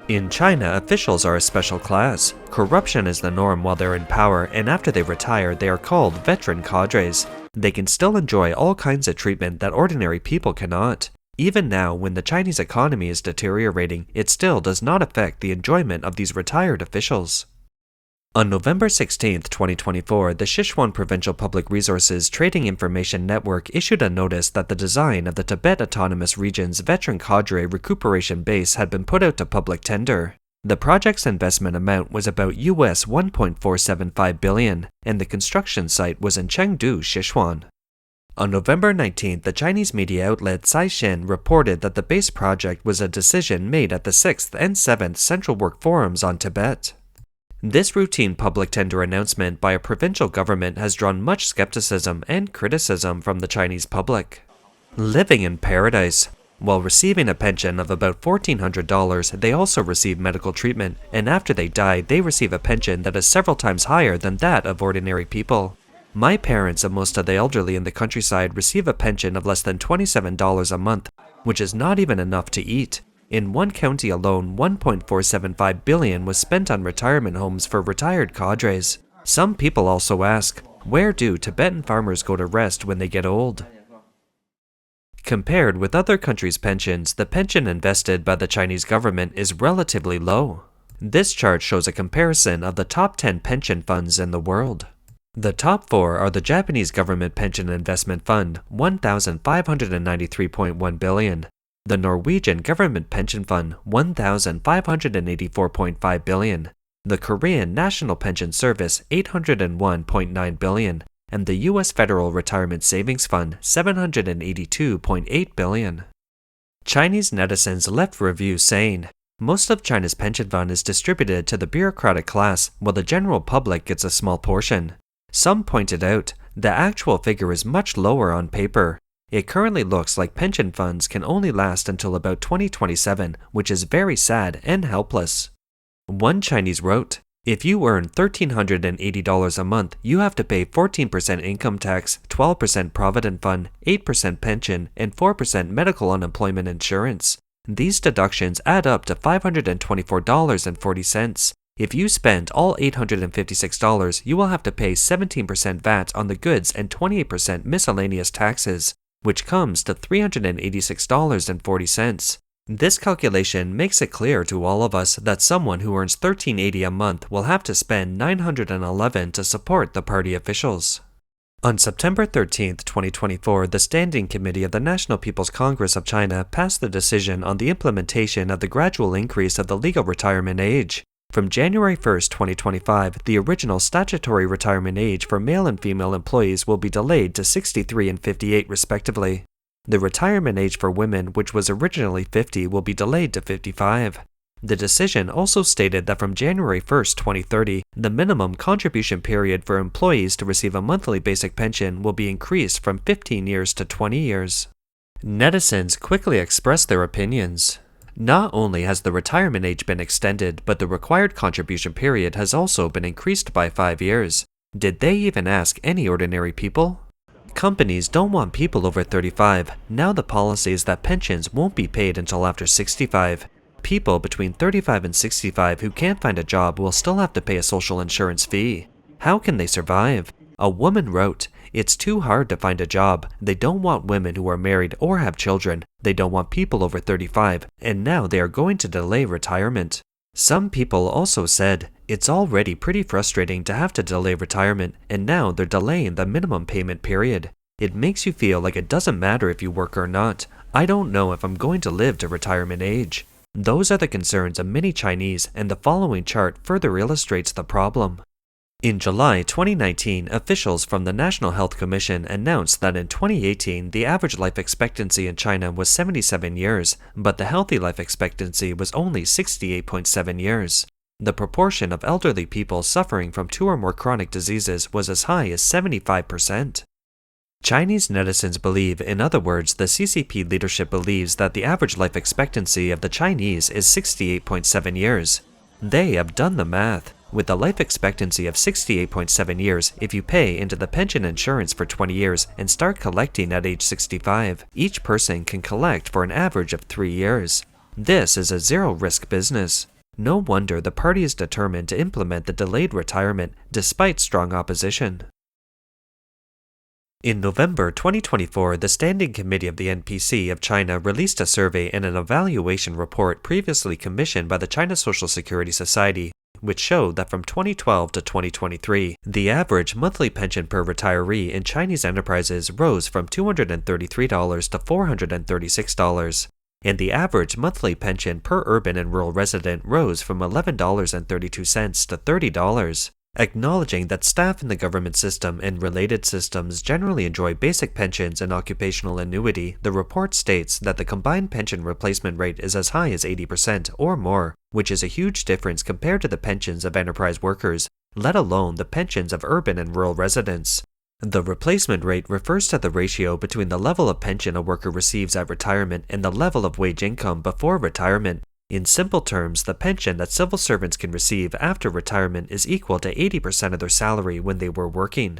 In China, officials are a special class. Corruption is the norm while they're in power, and after they retire, they are called veteran cadres. They can still enjoy all kinds of treatment that ordinary people cannot. Even now, when the Chinese economy is deteriorating, it still does not affect the enjoyment of these retired officials. On November 16, 2024, the Sichuan Provincial Public Resources Trading Information Network issued a notice that the design of the Tibet Autonomous Region's veteran cadre recuperation base had been put out to public tender. The project's investment amount was about US $1.475 billion, and the construction site was in Chengdu, Sichuan. On November 19th, the Chinese media outlet Caixin reported that the base project was a decision made at the 6th and 7th Central Work Forums on Tibet. This routine public tender announcement by a provincial government has drawn much skepticism and criticism from the Chinese public. Living in paradise. While receiving a pension of about $1,400, they also receive medical treatment, and after they die, they receive a pension that is several times higher than that of ordinary people. My parents and most of the elderly in the countryside receive a pension of less than $27 a month, which is not even enough to eat. In one county alone, $1.475 billion was spent on retirement homes for retired cadres. Some people also ask, where do Tibetan farmers go to rest when they get old? Compared with other countries' pensions, the pension invested by the Chinese government is relatively low. This chart shows a comparison of the top 10 pension funds in the world. The top 4 are the Japanese Government Pension Investment Fund, $1,593.1 billion. The Norwegian Government Pension Fund, $1,584.5 billion, the Korean National Pension Service, $801.9 billion, and the U.S. Federal Retirement Savings Fund, $782.8 billion. Chinese netizens left reviews saying, most of China's pension fund is distributed to the bureaucratic class, while the general public gets a small portion. Some pointed out, the actual figure is much lower on paper. It currently looks like pension funds can only last until about 2027, which is very sad and helpless. One Chinese wrote, if you earn $1,380 a month, you have to pay 14% income tax, 12% provident fund, 8% pension, and 4% medical unemployment insurance. These deductions add up to $524.40. If you spend all $856, you will have to pay 17% VAT on the goods and 28% miscellaneous taxes, which comes to $386.40. This calculation makes it clear to all of us that someone who earns $1,380 a month will have to spend $911 to support the party officials. On September 13, 2024, the Standing Committee of the National People's Congress of China passed the decision on the implementation of the gradual increase of the legal retirement age. From January 1, 2025, the original statutory retirement age for male and female employees will be delayed to 63 and 58 respectively. The retirement age for women, which was originally 50, will be delayed to 55. The decision also stated that from January 1, 2030, the minimum contribution period for employees to receive a monthly basic pension will be increased from 15 years to 20 years. Netizens quickly expressed their opinions. Not only has the retirement age been extended, but the required contribution period has also been increased by 5 years. Did they even ask any ordinary people? Companies don't want people over 35. Now the policy is that pensions won't be paid until after 65. People between 35 and 65 who can't find a job will still have to pay a social insurance fee. How can they survive? A woman wrote, it's too hard to find a job. They don't want women who are married or have children. They don't want people over 35, and now they are going to delay retirement. Some people also said, it's already pretty frustrating to have to delay retirement, and now they're delaying the minimum payment period. It makes you feel like it doesn't matter if you work or not. I don't know if I'm going to live to retirement age. Those are the concerns of many Chinese, and the following chart further illustrates the problem. In July 2019, officials from the National Health Commission announced that in 2018, the average life expectancy in China was 77 years, but the healthy life expectancy was only 68.7 years. The proportion of elderly people suffering from 2 or more chronic diseases was as high as 75%. Chinese netizens believe, in other words, the CCP leadership believes that the average life expectancy of the Chinese is 68.7 years. They have done the math. With a life expectancy of 68.7 years, if you pay into the pension insurance for 20 years and start collecting at age 65, each person can collect for an average of 3 years. This is a zero-risk business. No wonder the party is determined to implement the delayed retirement despite strong opposition. In November 2024, the Standing Committee of the NPC of China released a survey and an evaluation report previously commissioned by the China Social Security Society, which showed that from 2012 to 2023, the average monthly pension per retiree in Chinese enterprises rose from $233 to $436, and the average monthly pension per urban and rural resident rose from $11.32 to $30. Acknowledging that staff in the government system and related systems generally enjoy basic pensions and occupational annuity, the report states that the combined pension replacement rate is as high as 80% or more, which is a huge difference compared to the pensions of enterprise workers, let alone the pensions of urban and rural residents. The replacement rate refers to the ratio between the level of pension a worker receives at retirement and the level of wage income before retirement. In simple terms, the pension that civil servants can receive after retirement is equal to 80% of their salary when they were working.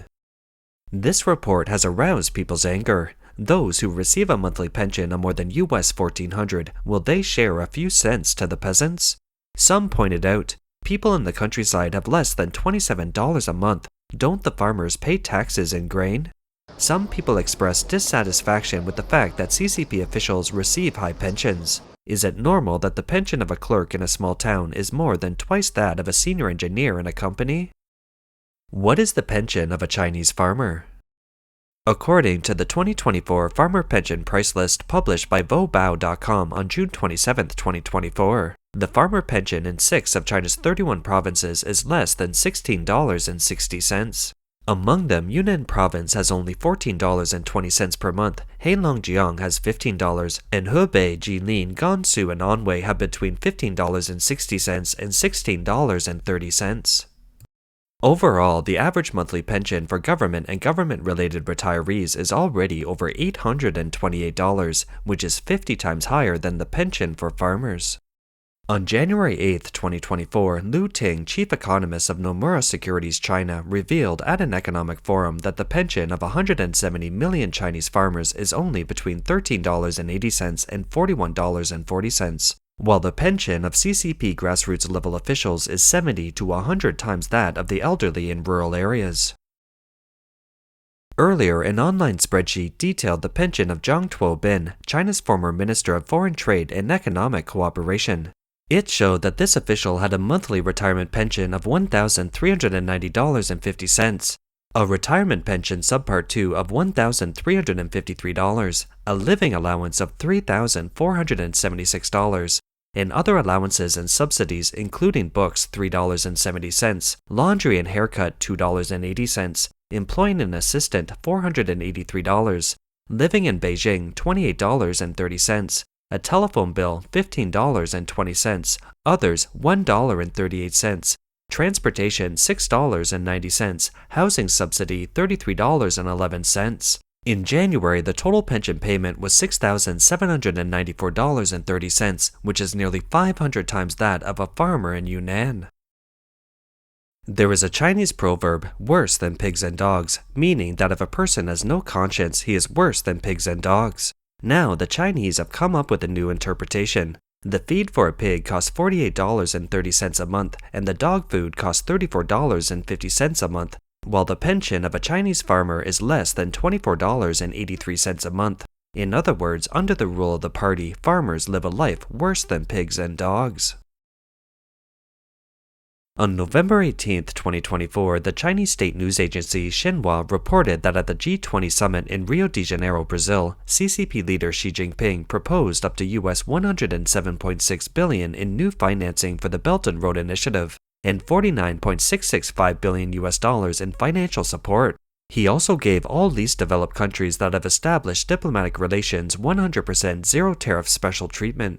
This report has aroused people's anger. Those who receive a monthly pension of more than US $1,400, will they share a few cents to the peasants? Some pointed out, people in the countryside have less than $27 a month. Don't the farmers pay taxes in grain? Some people expressed dissatisfaction with the fact that CCP officials receive high pensions. Is it normal that the pension of a clerk in a small town is more than twice that of a senior engineer in a company? What is the pension of a Chinese farmer? According to the 2024 Farmer Pension Price List published by Vobao.com on June 27, 2024, the farmer pension in 6 of China's 31 provinces is less than $16.60. Among them, Yunnan Province has only $14.20 per month, Heilongjiang has $15, and Hebei, Jilin, Gansu, and Anhui have between $15.60 and $16.30. Overall, the average monthly pension for government and government-related retirees is already over $828, which is 50 times higher than the pension for farmers. On January 8, 2024, Lu Ting, chief economist of Nomura Securities China, revealed at an economic forum that the pension of 170 million Chinese farmers is only between $13.80 and $41.40, while the pension of CCP grassroots level officials is 70 to 100 times that of the elderly in rural areas. Earlier, an online spreadsheet detailed the pension of Zhang Tuobin, China's former Minister of Foreign Trade and Economic Cooperation. It showed that this official had a monthly retirement pension of $1,390.50, a retirement pension subpart 2 of $1,353, a living allowance of $3,476, and other allowances and subsidies including books $3.70, laundry and haircut $2.80, employing an assistant $483, living in Beijing $28.30, a telephone bill $15.20, others $1.38, transportation $6.90, housing subsidy $33.11. In January, the total pension payment was $6,794.30, which is nearly 500 times that of a farmer in Yunnan. There is a Chinese proverb, worse than pigs and dogs, meaning that if a person has no conscience, he is worse than pigs and dogs. Now, the Chinese have come up with a new interpretation. The feed for a pig costs $48.30 a month, and the dog food costs $34.50 a month, while the pension of a Chinese farmer is less than $24.83 a month. In other words, under the rule of the party, farmers live a life worse than pigs and dogs. On November 18, 2024, the Chinese state news agency Xinhua reported that at the G20 summit in Rio de Janeiro, Brazil, CCP leader Xi Jinping proposed up to US $107.6 billion in new financing for the Belt and Road Initiative and $49.665 billion in financial support. He also gave all least developed countries that have established diplomatic relations 100% zero-tariff special treatment.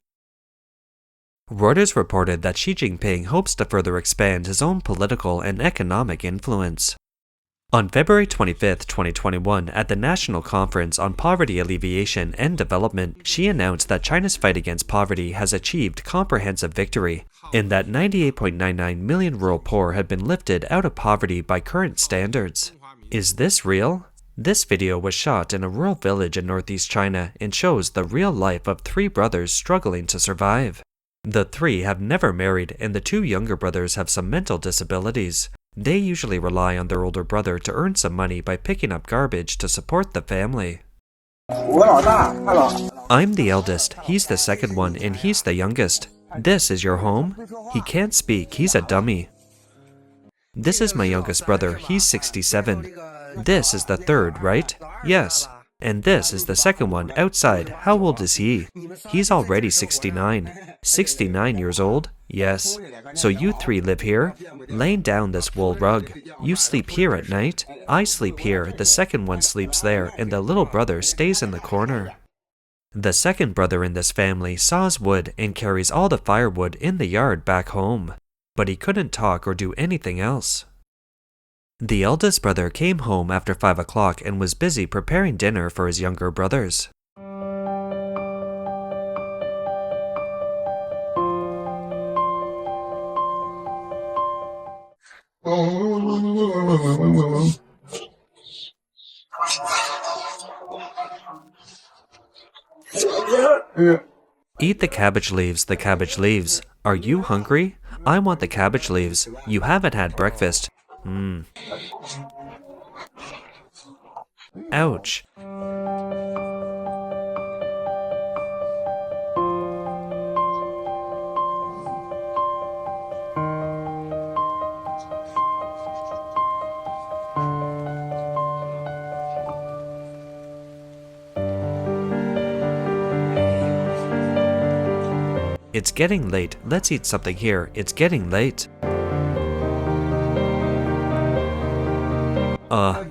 Reuters reported that Xi Jinping hopes to further expand his own political and economic influence. On February 25, 2021, at the National Conference on Poverty Alleviation and Development, Xi announced that China's fight against poverty has achieved comprehensive victory, and that 98.99 million rural poor had been lifted out of poverty by current standards. Is this real? This video was shot in a rural village in northeast China and shows the real life of 3 brothers struggling to survive. The three have never married, and the two younger brothers have some mental disabilities. They usually rely on their older brother to earn some money by picking up garbage to support the family. I'm the eldest, he's the second one, and he's the youngest. This is your home? He can't speak, he's a dummy. This is my youngest brother, he's 67. This is the third, right? Yes. And this is the second one, outside. How old is he? He's already 69. 69 years old? Yes. So you three live here? Laying down this wool rug. You sleep here at night? I sleep here, the second one sleeps there, and the little brother stays in the corner. The second brother in this family saws wood and carries all the firewood in the yard back home. But he couldn't talk or do anything else. The eldest brother came home after 5 o'clock and was busy preparing dinner for his younger brothers. Eat the cabbage leaves, the cabbage leaves. Are you hungry? I want the cabbage leaves. You haven't had breakfast. Ouch. It's getting late. Let's eat something here. It's getting late.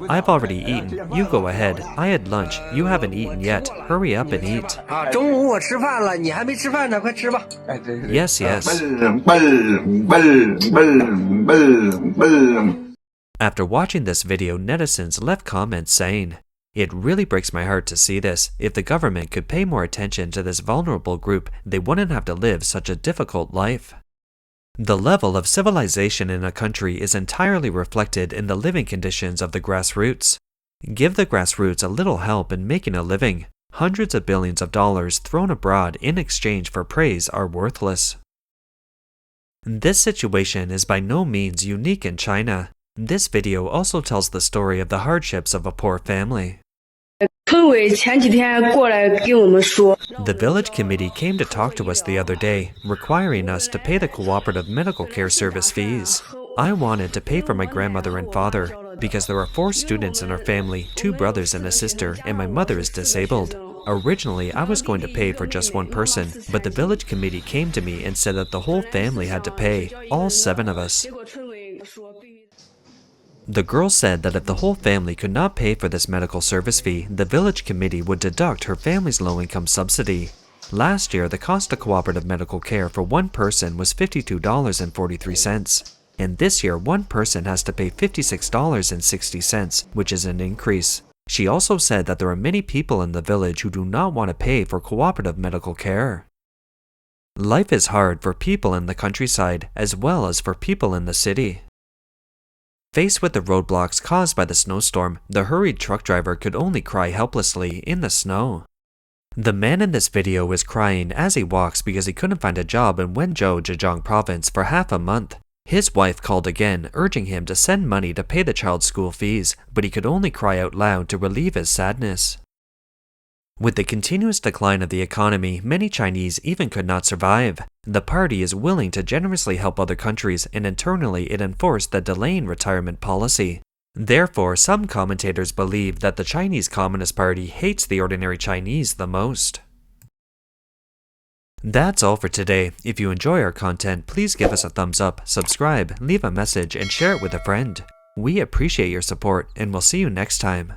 I've already eaten. You go ahead. I had lunch. You haven't eaten yet. Hurry up and eat. Yes, yes. After watching this video, netizens left comments saying, "It really breaks my heart to see this. If the government could pay more attention to this vulnerable group, they wouldn't have to live such a difficult life." The level of civilization in a country is entirely reflected in the living conditions of the grassroots. Give the grassroots a little help in making a living. Hundreds of billions of dollars thrown abroad in exchange for praise are worthless. This situation is by no means unique in China. This video also tells the story of the hardships of a poor family. The village committee came to talk to us the other day, requiring us to pay the cooperative medical care service fees. I wanted to pay for my grandmother and father, because there are 4 students in our family, 2 brothers and a sister, and my mother is disabled. Originally, I was going to pay for just one person, but the village committee came to me and said that the whole family had to pay, all 7 of us. The girl said that if the whole family could not pay for this medical service fee, the village committee would deduct her family's low-income subsidy. Last year, the cost of cooperative medical care for one person was $52.43, and this year one person has to pay $56.60, which is an increase. She also said that there are many people in the village who do not want to pay for cooperative medical care. Life is hard for people in the countryside as well as for people in the city. Faced with the roadblocks caused by the snowstorm, the hurried truck driver could only cry helplessly in the snow. The man in this video is crying as he walks because he couldn't find a job in Wenzhou, Zhejiang province for half a month. His wife called again, urging him to send money to pay the child's school fees, but he could only cry out loud to relieve his sadness. With the continuous decline of the economy, many Chinese even could not survive. The party is willing to generously help other countries, and internally it enforced the delaying retirement policy. Therefore, some commentators believe that the Chinese Communist Party hates the ordinary Chinese the most. That's all for today. If you enjoy our content, please give us a thumbs up, subscribe, leave a message, and share it with a friend. We appreciate your support, and we'll see you next time.